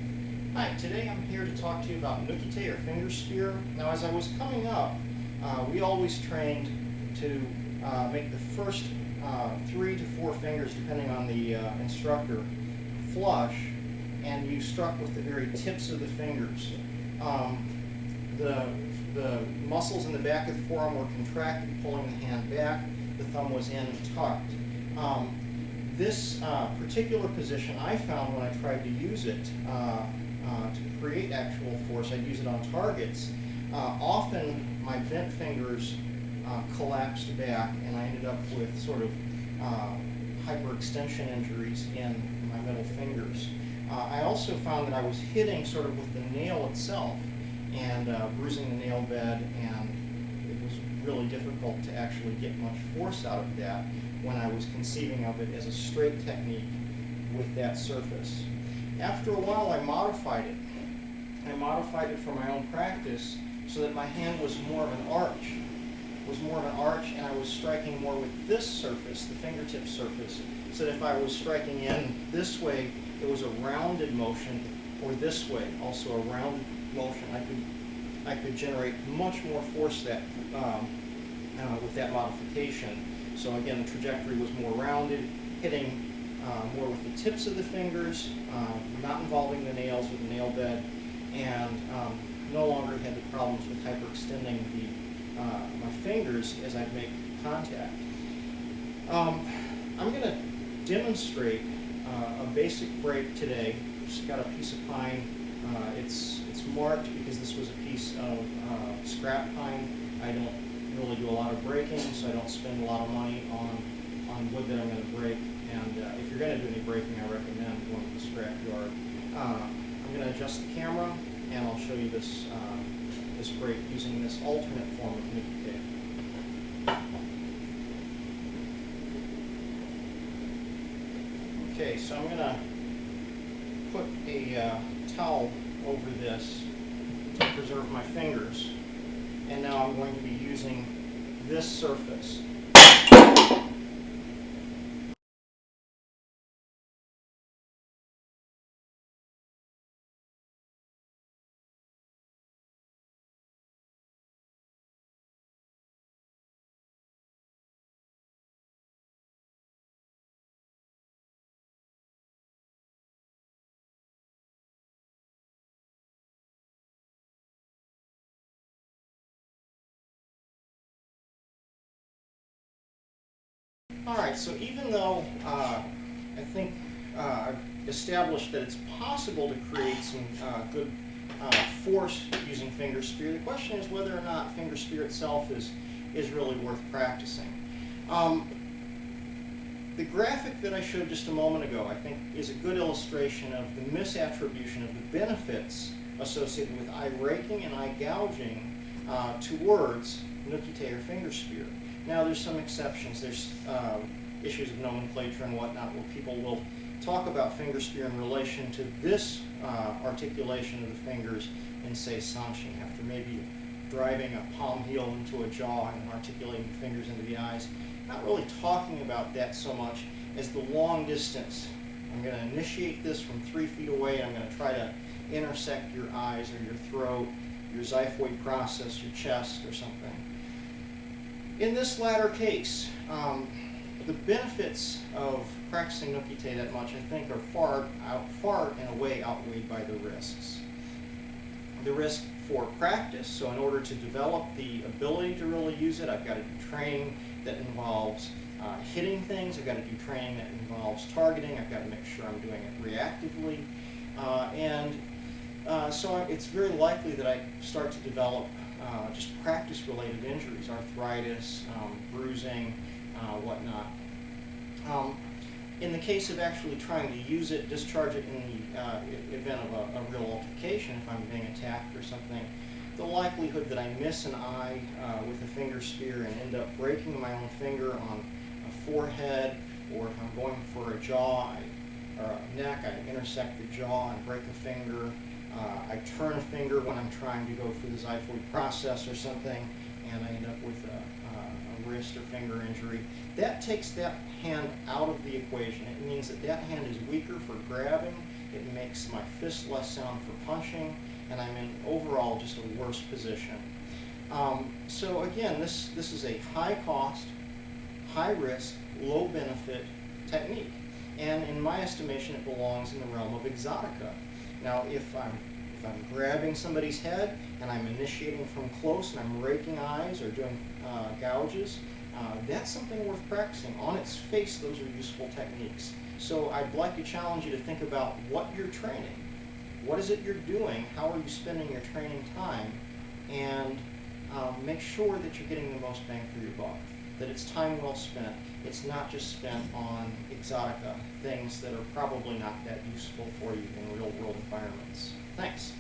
Hi, today I'm here to talk to you about nukite or finger spear. Now as I was coming up, we always trained to make the first 3 to 4 fingers, depending on the instructor, flush, and you struck with the very tips of the fingers. The muscles in the back of the forearm were contracted, pulling the hand back. The thumb was in and tucked. This particular position I found when I tried to use it to create actual force. I'd use it on targets. Often my bent fingers collapsed back and I ended up with sort of hyperextension injuries in my middle fingers. I also found that I was hitting sort of with the nail itself and bruising the nail bed, and it was really difficult to actually get much force out of that when I was conceiving of it as a straight technique with that surface. After a while I modified it. I modified it for my own practice so that my hand was more of an arch. And I was striking more with this surface, the fingertip surface, so that if I was striking in this way, it was a rounded motion, or this way, also a rounded motion. I could generate much more force with that modification. So again, the trajectory was more rounded, hitting more with the tips of the fingers, not involving the nails or the nail bed, and no longer had the problems with hyperextending my fingers as I'd make contact. I'm going to demonstrate a basic break today. Just got a piece of pine. It's marked because this was a piece of scrap pine. I don't really do a lot of breaking, so I don't spend a lot of money on wood that I'm going to break. And if you're going to do any breaking, I recommend going to the scrap yard. I'm going to adjust the camera, and I'll show you this this break using this alternate form of nukite. Okay, so I'm going to put a towel over this to preserve my fingers, and now I'm going to be using this surface. Alright, so even though I think I've established that it's possible to create some good force using finger spear, the question is whether or not finger spear itself is really worth practicing. The graphic that I showed just a moment ago, I think, is a good illustration of the misattribution of the benefits associated with eye raking and eye gouging towards nukite or finger spear. Now there's some exceptions. There's issues of nomenclature and whatnot where people will talk about finger spear in relation to this articulation of the fingers in, say, sanshing, after maybe driving a palm heel into a jaw and articulating the fingers into the eyes. Not really talking about that so much as the long distance. I'm going to initiate this from 3 feet away, and I'm going to try to intersect your eyes or your throat, your xiphoid process, your chest, or something. In this latter case, the benefits of practicing nukite that much, I think, are far and away outweighed by the risks. The risk for practice, so in order to develop the ability to really use it, I've got to do training that involves hitting things, I've got to do training that involves targeting, I've got to make sure I'm doing it reactively, so it's very likely that I start to develop just practice-related injuries, arthritis, bruising, whatnot. In the case of actually trying to use it, discharge it in the event of a real altercation, if I'm being attacked or something, the likelihood that I miss an eye with a finger spear and end up breaking my own finger on a forehead, or if I'm going for a jaw or a neck, I intersect the jaw and break a finger. I turn a finger when I'm trying to go through the xiphoid process or something, and I end up with a wrist or finger injury. That takes that hand out of the equation. It means that that hand is weaker for grabbing it makes my fist less sound for punching, and I'm in overall just a worse position. So again, this is a high cost, high risk, low benefit technique. And in my estimation, it belongs in the realm of exotica. Now, if I'm grabbing somebody's head and I'm initiating from close and I'm raking eyes or doing gouges, that's something worth practicing. On its face, those are useful techniques. So I'd like to challenge you to think about what you're training. What is it you're doing? How are you spending your training time? And make sure that you're getting the most bang for your buck, that it's time well spent. It's not just spent on exotica, things that are probably not that useful for you in real world environments. Thanks.